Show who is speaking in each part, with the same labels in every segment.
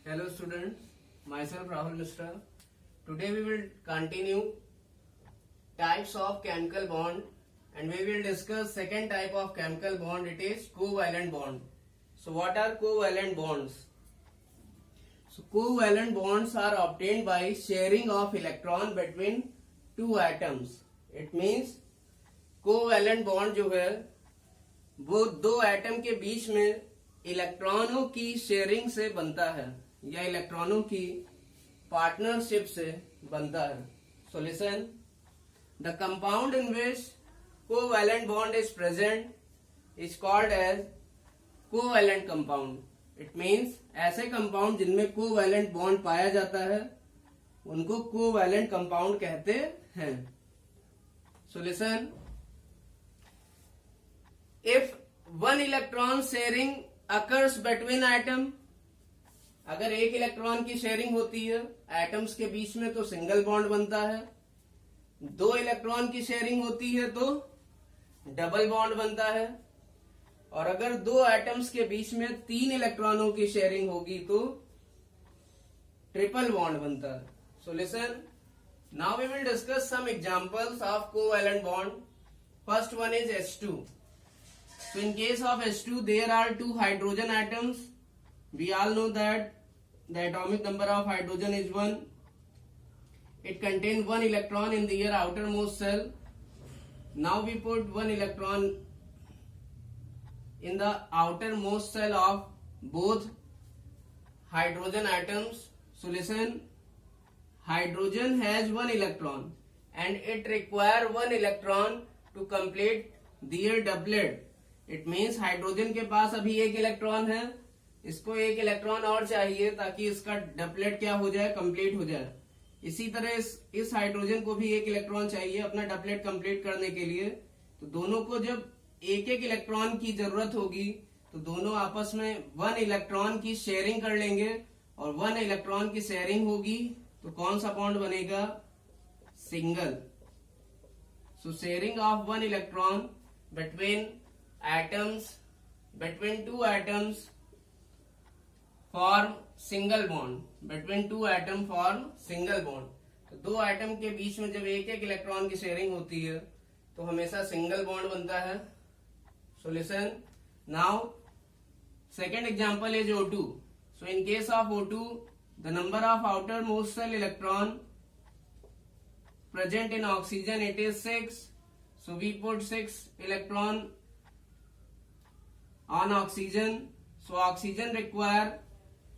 Speaker 1: Hello students, myself Rahul Mishra. Today we will continue types of chemical bond and we will discuss second type of chemical bond, it is covalent bond. So what are covalent bonds? So covalent bonds are obtained by sharing of electron between two atoms. It means covalent bond जो है वो दो atom के बीच में इलेक्ट्रॉनों की sharing से बनता है या इलेक्ट्रॉनों की पार्टनरशिप से बनता है. So listen, the compound in which covalent bond is present is called as covalent compound. It means ऐसे कंपाउंड जिनमें कोवैलेंट बॉन्ड पाया जाता है उनको कोवैलेंट कंपाउंड कहते हैं. So listen, if one electron sharing occurs between atom, अगर एक इलेक्ट्रॉन की शेयरिंग होती है एटम्स के बीच में तो सिंगल बॉन्ड बनता है. दो इलेक्ट्रॉन की शेयरिंग होती है तो डबल बॉन्ड बनता है. और अगर दो एटम्स के बीच में तीन इलेक्ट्रॉनों की शेयरिंग होगी तो ट्रिपल बॉन्ड बनता है. So listen, now we will discuss some examples of covalent bond. First one is H2. So in case of H2, there are two hydrogen atoms. We all know that the atomic number of hydrogen is 1. It contains one electron in their outermost shell. Now we put one electron in the outermost shell of both hydrogen atoms. So listen, hydrogen has one electron and it requires one electron to complete their doublet. It means hydrogen के पास अभी एक electron है, इसको एक electron और चाहिए ताकि इसका डबलेट क्या हो जाए, कंप्लीट हो जाए. इसी तरह इस हाइड्रोजन को भी एक इलेक्ट्रॉन चाहिए अपना डबलेट कंप्लीट करने के लिए. तो दोनों को जब एक एक इलेक्ट्रॉन की जरूरत होगी तो दोनों आपस में वन इलेक्ट्रॉन की शेयरिंग कर लेंगे और वन इलेक्ट्रॉन की शेयरिंग होगी तो कौन सा बॉन्ड बनेगा, single. So sharing of one electron between atoms, between two atoms form single bond. Between two atom form single bond. तो दो एटम के बीच में जब एक एक इलेक्ट्रॉन की शेयरिंग होती है तो हमेशा सिंगल बॉन्ड बनता है. So listen, now second example is O2. So in case of O2, the number of outer most shell electron present in oxygen it is 6. So we put 6 electron on oxygen. So oxygen require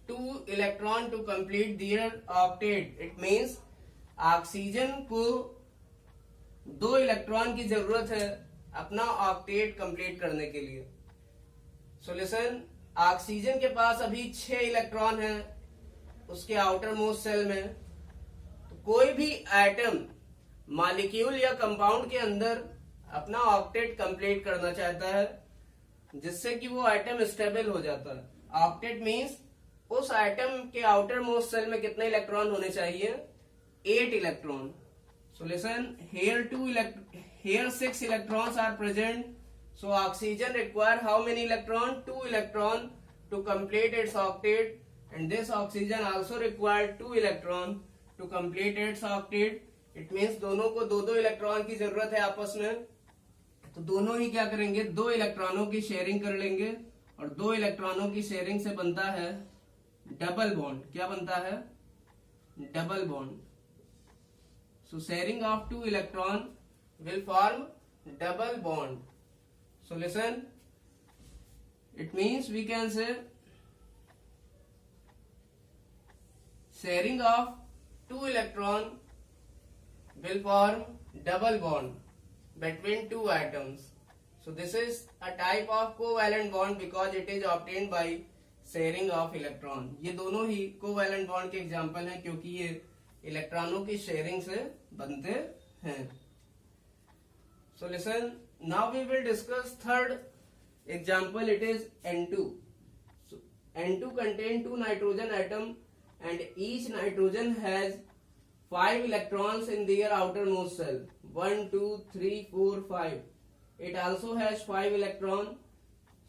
Speaker 1: 2 electron to complete their octet. It means oxygen को 2 electron की जरूरत है अपना octet complete करने के लिए. So listen, oxygen के पास अभी 6 इलेक्ट्रॉन है उसके आउटर मोस्ट सेल में. तो कोई भी एटम मॉलिक्यूल या कंपाउंड के अंदर अपना ऑक्टेट कंप्लीट करना चाहता है जिससे कि वो एटम स्टेबल हो जाता है. ऑक्टेट मीन्स उस एटम के आउटर मोस्ट सेल में कितने इलेक्ट्रॉन होने चाहिए, 8 electron. So listen, here 6 electrons are present. So oxygen require how many electron, 2 electron to complete its octet, and this oxygen also require 2 electron to complete its octet. It means दोनों को 2-2 electron की जरूरत है आपस में. तो दोनों ही क्या करेंगे, 2 इलेक्ट्रॉनों की शेयरिंग कर लेंगे और 2 इलेक्ट्रॉनों की शेयरिंग से बनता है डबल बॉन्ड. क्या बनता है, double bond. So sharing of 2 electron will form double bond. So listen, it means we can say sharing of 2 electron will form double bond between two atoms. So this is a type of covalent bond because it is obtained by sharing of electron. ये दोनों ही covalent bond के example हैं क्योंकि ये इलेक्ट्रॉनों की sharing से बनते हैं. So listen, now we will discuss third example. It is N2. So N2 contain 2 nitrogen atom and each nitrogen has 5 electrons in their outermost shell. 1, 2, 3, 4, 5. It also has 5 electrons.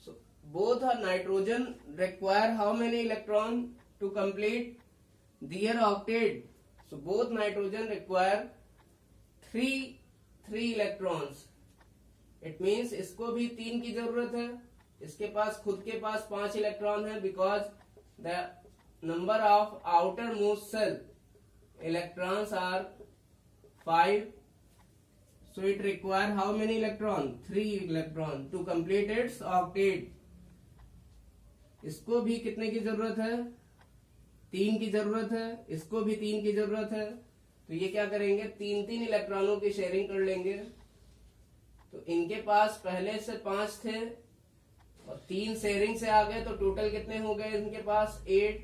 Speaker 1: So both are nitrogen require how many electron? to complete their octet. So both nitrogen require three electrons. It means इसको भी 3 की जरूरत है, इसके पास खुद के पास 5 electron है, because the number of outermost shell electrons are 5. So it require how many electron? 3 electron to complete its octet. इसको भी कितने की जरूरत है? 3 की जरूरत है, इसको भी 3 की जरूरत है. तो ये क्या करेंगे, 3 इलेक्ट्रॉनों की शेयरिंग कर लेंगे. तो इनके पास पहले से 5 थे और 3 शेयरिंग से आ गए, तो टोटल कितने हो गए इनके पास? 8.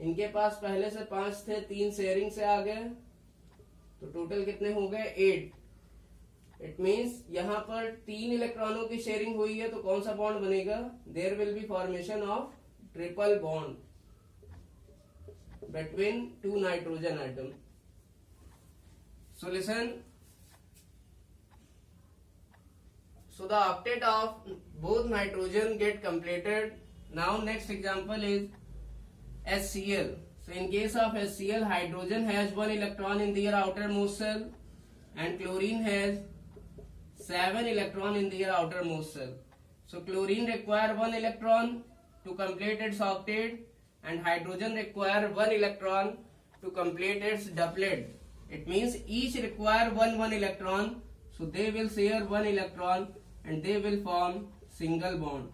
Speaker 1: इनके पास पहले से 5 थे, 3 शेयरिंग से आ गए, तो टोटल कितने हो गए? 8. इट मीन्स यहाँ पर 3 इलेक्ट्रॉनों की शेयरिंग हुई है, तो कौन सा बॉन्ड बनेगा? There will be formation of triple bond between 2 nitrogen atom. So listen. So the octet of both nitrogen get completed. Now next example is HCl. So in case of HCl, hydrogen has 1 electron in their outermost shell and chlorine has 7 electron in their outermost shell. So chlorine require 1 electron to complete its octet and hydrogen require 1 electron to complete its doublet. It means each require 1 electron, so they will share 1 electron and they will form single bond.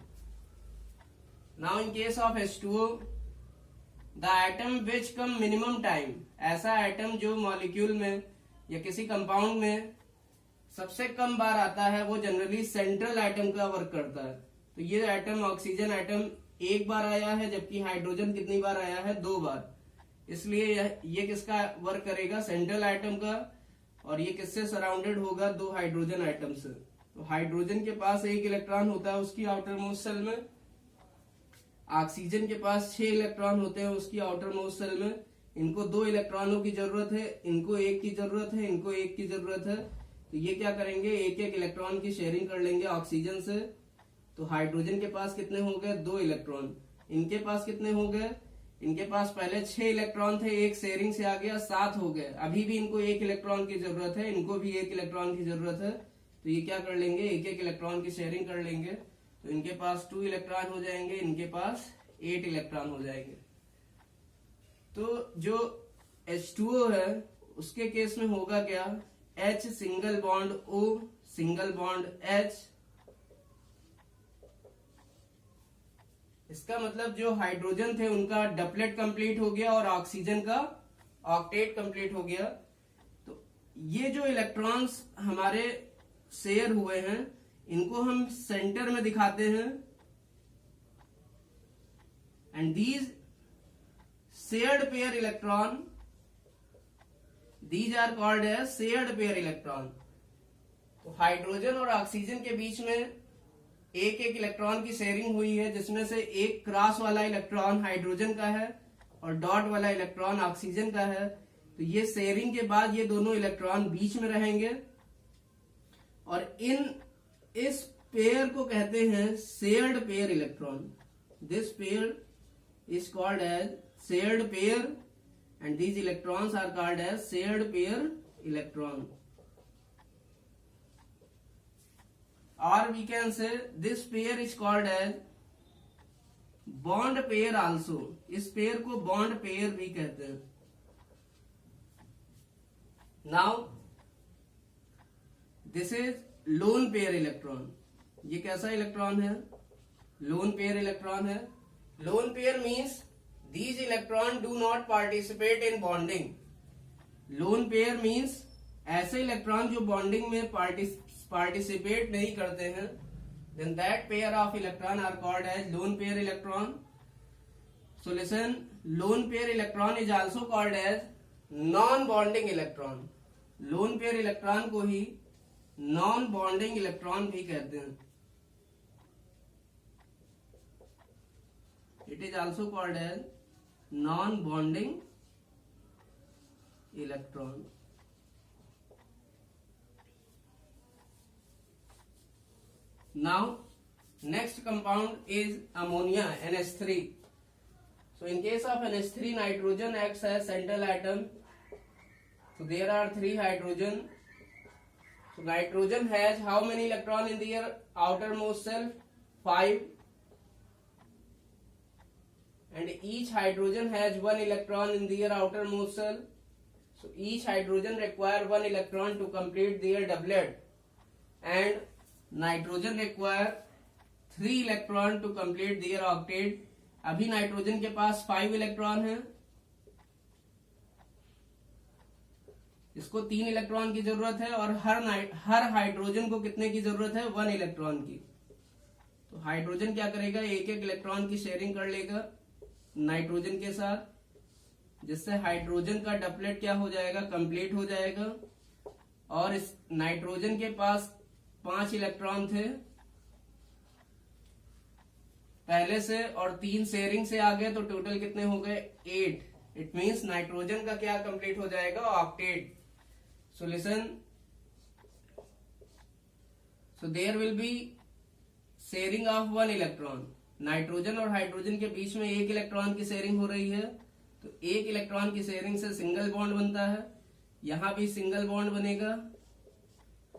Speaker 1: Now in case of H2O, the atom which come minimum time, ऐसा atom जो molecule में या किसी compound में सबसे कम बार आता है, वो जनरली सेंट्रल एटम का वर्क करता है. तो ये एटम ऑक्सीजन एटम 1 बार आया है, जबकि हाइड्रोजन कितनी बार आया है? 2 बार. इसलिए ये किसका वर्क करेगा? सेंट्रल एटम का. और ये किससे सराउंडेड होगा? 2 हाइड्रोजन एटम से. तो हाइड्रोजन के पास 1 इलेक्ट्रॉन होता है उसकी आउटर मोस्ट सेल में, ऑक्सीजन के पास 6 इलेक्ट्रॉन होते हैं उसकी आउटर मोस्ट सेल में. इनको 2 इलेक्ट्रॉनों की जरूरत है, इनको 1 की जरूरत है, इनको 1 की जरूरत है. तो ये क्या करेंगे, 1 इलेक्ट्रॉन की शेयरिंग कर लेंगे ऑक्सीजन से. तो हाइड्रोजन के पास कितने हो गए? 2 इलेक्ट्रॉन. इनके पास कितने हो गए? इनके पास पहले 6 इलेक्ट्रॉन थे, 1 शेयरिंग से आ गया, 7 हो गए. अभी भी इनको 1 इलेक्ट्रॉन की जरूरत है, इनको भी 1 इलेक्ट्रॉन की जरूरत है. तो ये क्या कर लेंगे, 1 इलेक्ट्रॉन की शेयरिंग कर लेंगे. तो इनके पास 2 इलेक्ट्रॉन हो जाएंगे, इनके पास 8 इलेक्ट्रॉन हो जाएंगे. तो जो H2O है उसके केस में होगा क्या? H single bond O single bond H. इसका मतलब जो हाइड्रोजन थे उनका डबलेट कंप्लीट हो गया और ऑक्सीजन का ऑक्टेट कंप्लीट हो गया. तो ये जो इलेक्ट्रॉन्स हमारे शेयर हुए हैं, इनको हम सेंटर में दिखाते हैं. And these shared pair electron, these are called as shared pair electron. तो हाइड्रोजन और ऑक्सीजन के बीच में 1 इलेक्ट्रॉन की शेयरिंग हुई है, जिसमें से एक क्रॉस वाला इलेक्ट्रॉन हाइड्रोजन का है और डॉट वाला इलेक्ट्रॉन ऑक्सीजन का है. तो ये शेयरिंग के बाद ये दोनों इलेक्ट्रॉन बीच में रहेंगे और इस पेयर को कहते हैं shared pair electron. This pair is called as shared pair and these electrons are called as shared pair electron. Or we can say this pair is called as bond pair also. इस pair को bond pair भी कहते हैं. Now this is lone pair electron. ये कैसा electron है? lone pair electron है. lone pair means these electron do not participate in bonding. lone pair means ऐसे इलेक्ट्रॉन जो बॉन्डिंग में पार्टिसिपेट नहीं करते हैं. then that pair of electron are called as lone pair electron. So listen, lone pair electron is also called as non bonding electron. lone pair electron को ही non bonding electron भी कहते हैं. it is also called as non bonding electron. Now next compound is ammonia, NH3. So in case of NH3, nitrogen acts as central atom. So there are 3 hydrogen. So nitrogen has how many electron in their outermost shell? 5. And each hydrogen has 1 electron in their outermost shell. So each hydrogen require 1 electron to complete their doublet. And nitrogen require 3 electron to complete their octet. अभी nitrogen के पास 5 electron है, इसको 3 electron की जरूरत है और हर hydrogen को कितने की जरूरत है? 1 इलेक्ट्रॉन की। तो हाइड्रोजन क्या करेगा? एक एक इलेक्ट्रॉन की शेयरिंग कर लेगा नाइट्रोजन के साथ, जिससे हाइड्रोजन का डबलेट क्या हो जाएगा? कंप्लीट हो जाएगा। और इस नाइट्रोजन के पास 5 इलेक्ट्रॉन थे पहले से और 3 शेयरिंग से आ गए, तो टोटल कितने हो गए? 8। इट मींस नाइट्रोजन का क्या कंप्लीट हो जाएगा? Octet. Solution, so there will be sharing of 1 electron. Nitrogen और हाइड्रोजन के बीच में 1 इलेक्ट्रॉन की शेयरिंग हो रही है, तो 1 इलेक्ट्रॉन की शेयरिंग से सिंगल बॉन्ड बनता है। यहां भी सिंगल बॉन्ड बनेगा,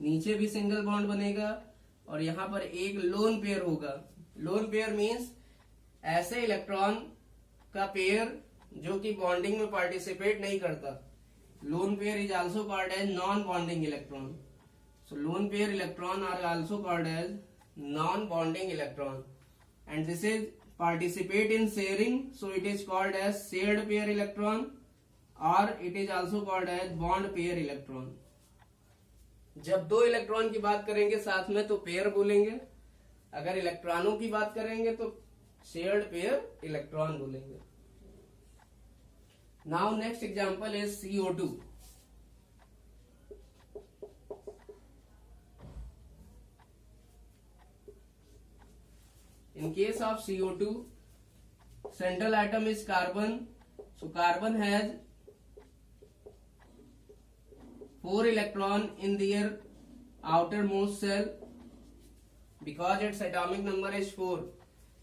Speaker 1: नीचे भी सिंगल बॉन्ड बनेगा, और यहां पर एक लोन पेयर होगा। लोन पेयर मीन्स ऐसे इलेक्ट्रॉन का पेयर जो कि बॉन्डिंग में पार्टिसिपेट नहीं करता। Lone pair is also called as non bonding electron. So lone pair electron are also called as non bonding electron, and this is participate in sharing, so it is called as shared pair electron, और it is also called as bond pair electron. जब 2 electron की बात करेंगे साथ में तो pair बोलेंगे, अगर इलेक्ट्रॉनों की बात करेंगे तो शेयर्ड पेयर इलेक्ट्रॉन बोलेंगे। Now next example is CO2। In case of CO2, central atom is carbon. So carbon has 4 electron in their outermost shell, because its atomic number is 4.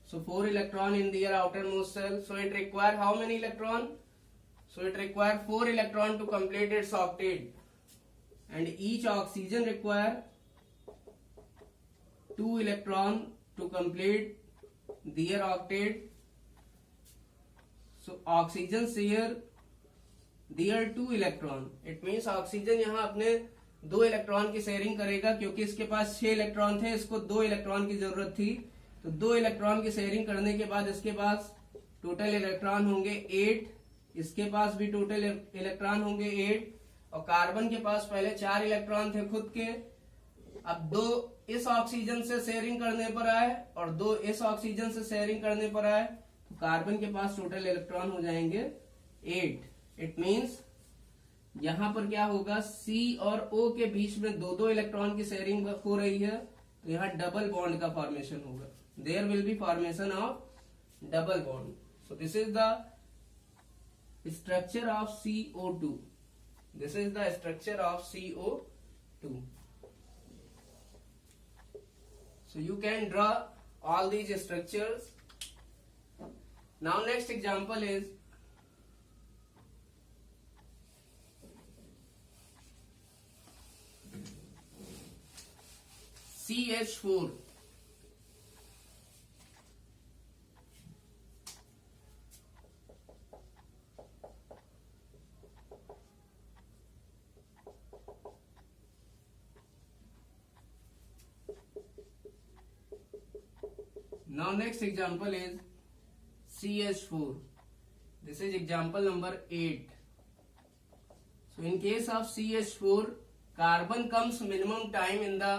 Speaker 1: So 4 electron in their outermost shell. So it require how many electron? So it require 4 electron to complete its octet, and each oxygen require 2 electron to complete their octet. So oxygen share their 2 electron. It means oxygen यहाँ अपने 2 electron की sharing करेगा, क्योंकि इसके पास 6 electron थे, इसको 2 electron की जरूरत थी। तो 2 इलेक्ट्रॉन की शेयरिंग करने के बाद इसके पास टोटल इलेक्ट्रॉन होंगे 8, इसके पास भी टोटल इलेक्ट्रॉन होंगे 8, और कार्बन के पास पहले 4 इलेक्ट्रॉन थे खुद के। अब 2 इस ऑक्सीजन से शेयरिंग करने पर आए और 2 इस ऑक्सीजन से शेयरिंग करने पर आए, तो कार्बन के पास टोटल इलेक्ट्रॉन हो जाएंगे 8। इट मींस यहां पर क्या होगा? C और O के बीच में 2-2 इलेक्ट्रॉन की शेयरिंग हो रही है, तो यहाँ डबल बॉन्ड का फॉर्मेशन होगा। There will be formation of double bond. So this is the structure of CO2। This is the structure of CO2। So you can draw all these structures. Now next example is CH4. Now next example is CH4. This is example number 8. So in case of CH4, carbon comes minimum time in the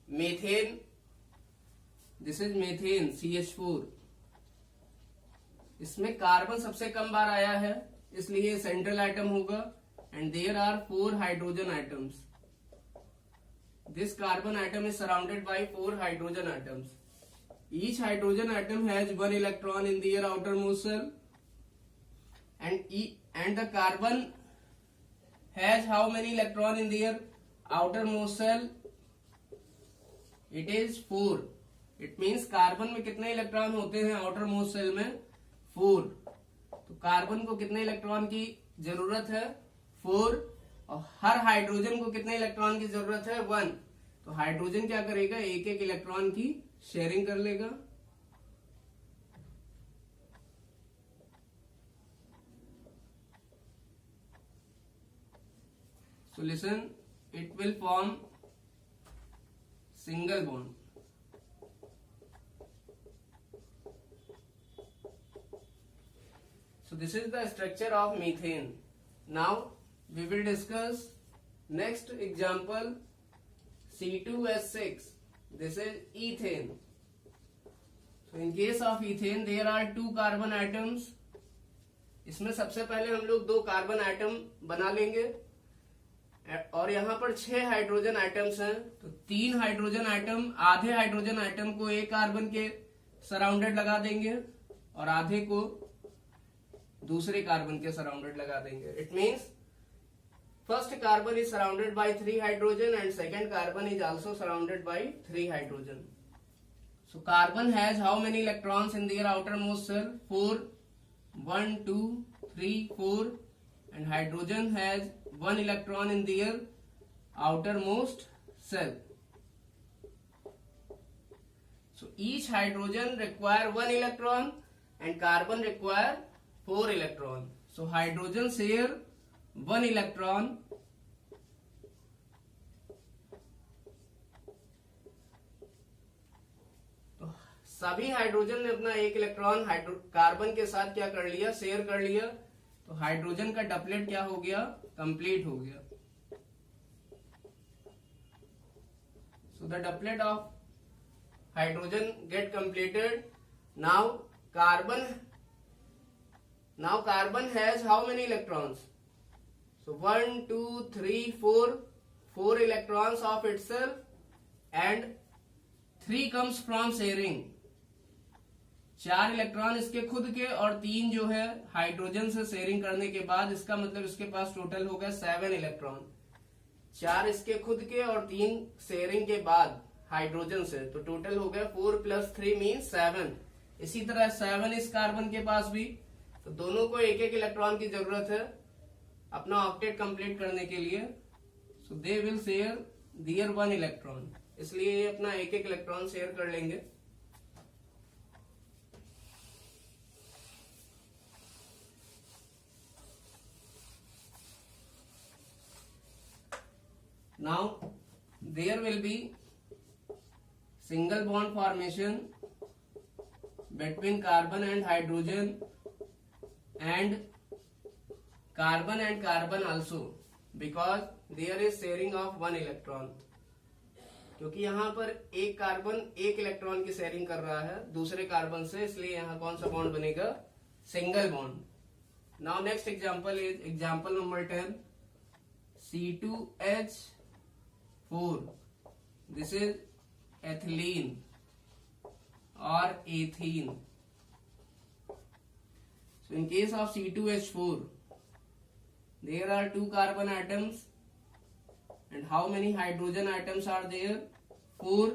Speaker 1: methane. This is methane CH4. इसमें carbon सबसे कम बार आया है, इसलिए central item होगा, and there are 4 hydrogen atoms. This carbon atom is surrounded by 4 hydrogen atoms. Each hydrogen atom has 1 electron in their outermost shell, and the carbon has how many electron in their outermost shell? It is 4. It means carbon में कितने electron होते हैं outer most shell में? 4। तो carbon को कितने electron की जरूरत है? 4। और हर हाइड्रोजन को कितने इलेक्ट्रॉन की जरूरत है? 1। तो हाइड्रोजन क्या करेगा? एक एक इलेक्ट्रॉन की शेयरिंग कर लेगा। So listen, it will form single bond. So this is the structure of methane. Now we will discuss next example, C2H6. This is ethane. So in case of ethane there are 2 carbon atoms. इसमें सबसे पहले हम लोग 2 carbon atom बना लेंगे और यहाँ पर 6 हाइड्रोजन आइटम्स हैं। तो 3 हाइड्रोजन आइटम, आधे हाइड्रोजन आइटम को एक कार्बन के सराउंडेड लगा देंगे और आधे को दूसरे कार्बन के सराउंडेड लगा देंगे। It means first carbon is surrounded by 3 hydrogen and second carbon is also surrounded by 3 hydrogen. So carbon has how many electrons in their outermost shell? 4, 1, 2, 3, 4, and hydrogen has 1 electron in their outermost shell. So each hydrogen require 1 electron and carbon require 4 electron. So hydrogen share 1 electron सभी hydrogen ने अपना 1 electron carbon के साथ क्या कर लिया? Share कर लिया। तो हाइड्रोजन का डबलेट क्या हो गया? कंप्लीट हो गया। So the doublet of hydrogen gate completed. Now carbon has how many electrons? So 1, 2, 3, 4 electrons of itself and 3 comes from sharing. 4 electron इसके खुद के और 3 जो है हाइड्रोजन से शेयरिंग करने के बाद, इसका मतलब इसके पास टोटल हो गया 7 इलेक्ट्रॉन। 4 इसके खुद के और 3 शेयरिंग के बाद हाइड्रोजन से, तो टोटल हो गया 4 + 3 मीन्स 7। इसी तरह 7 इस कार्बन के पास भी। तो दोनों को एक एक इलेक्ट्रॉन की जरूरत है अपना ऑक्टेट कंप्लीट करने के लिए। So they will share their 1 electron, इसलिए ये अपना एक एक इलेक्ट्रॉन शेयर कर लेंगे। Now there will be single bond formation between carbon and hydrogen and carbon also, because there is sharing of 1 electron. क्योंकि यहाँ पर एक कार्बन 1 इलेक्ट्रॉन की शेयरिंग कर रहा है दूसरे कार्बन से, इसलिए यहाँ कौन सा बॉन्ड बनेगा? Single bond. Now next example is example number 10, C2H4. This is ethylene or ethene. So in case of C2H4, there are 2 carbon atoms and how many hydrogen atoms are there? 4.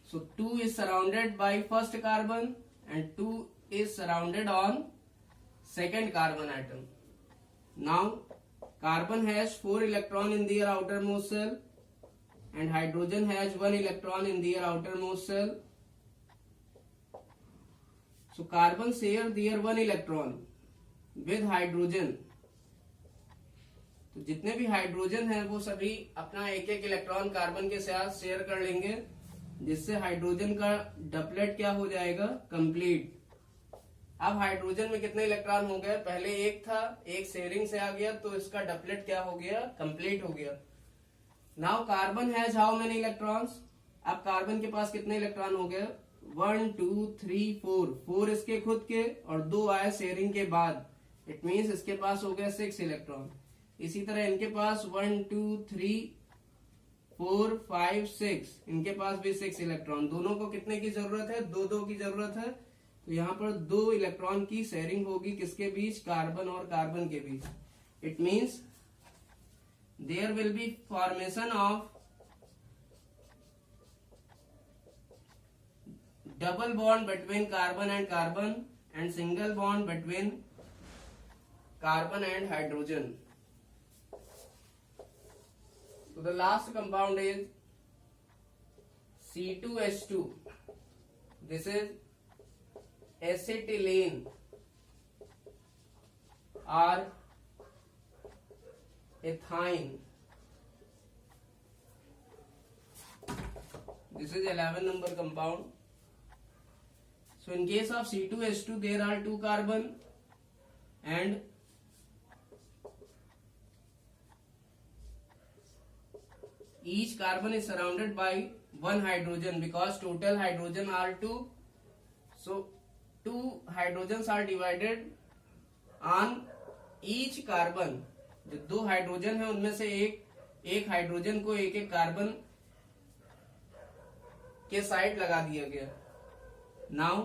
Speaker 1: So 2 is surrounded by first carbon and 2 is surrounded on second carbon atom. Now carbon has 4 electron in their outermost shell and hydrogen has 1 electron in their outermost shell. So carbon share their 1 electron with hydrogen. तो जितने भी hydrogen हैं वो सभी अपना एक एक electron carbon के साथ शेयर कर लेंगे, जिससे हाइड्रोजन का डबलेट क्या हो जाएगा? कंप्लीट। अब हाइड्रोजन में कितने इलेक्ट्रॉन हो गए? पहले 1 था, 1 शेयरिंग से आ गया, तो इसका डबलेट क्या हो गया? कंप्लीट हो गया। Now carbon has how many electrons? अब कार्बन के पास कितने इलेक्ट्रॉन हो गए? 1, 2, 3, 4। 4 इसके खुद के और 2 आए शेयरिंग के बाद, इट मीन्स इसके पास हो गया 6 इलेक्ट्रॉन। इसी तरह इनके पास 1, 2, 3, 4, 5, 6, इनके पास भी 6 इलेक्ट्रॉन। दोनों को कितने की जरूरत है? 2-2 की जरूरत है। तो यहाँ पर 2 इलेक्ट्रॉन की शेयरिंग होगी किसके बीच? कार्बन और कार्बन के बीच। It means there will be formation of double bond between carbon and single bond between carbon and hydrogen. So the last compound is C2H2. This is acetylene or ethine. This is 11 number compound. So in case of C2H2 there are 2 carbon and each carbon is surrounded by 1 hydrogen because total hydrogen are 2. So 2 hydrogens are divided on each carbon. जो 2 hydrogen है उनमें से एक hydrogen को एक carbon के side लगा दिया गया. Now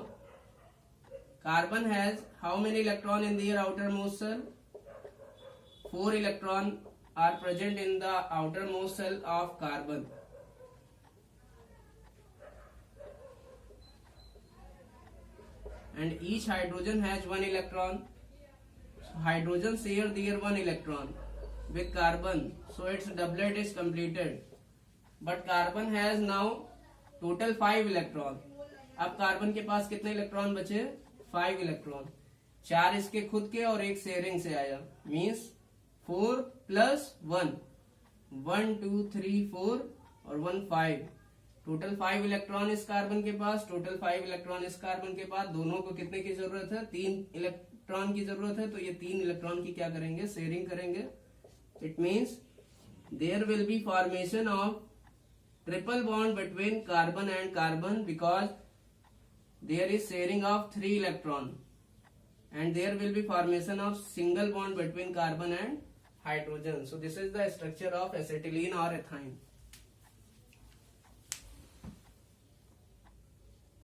Speaker 1: carbon has how many electron in their outermost cell? 4 electron are present in the outermost cell of carbon. And each hydrogen has 1 electron. So hydrogen share their 1 electron with carbon, so its doublet is completed. But carbon has now total 5 electron. अब carbon के पास कितने electron बचे? 5 electron. 4 इसके खुद के और 1 sharing से आया. मीन्स 4 प्लस 1, 1 2 3 4 और 1 5. टोटल 5 इलेक्ट्रॉन इस कार्बन के पास, टोटल 5 इलेक्ट्रॉन इस कार्बन के पास. दोनों को कितने की जरूरत है? 3 इलेक्ट्रॉन की जरूरत है. तो ये 3 इलेक्ट्रॉन की क्या करेंगे? शेयरिंग करेंगे. It means there will be formation of triple bond between carbon and carbon because there is sharing of 3 electron, and there will be formation of single bond between carbon and hydrogen. So this is the structure of acetylene or ethine.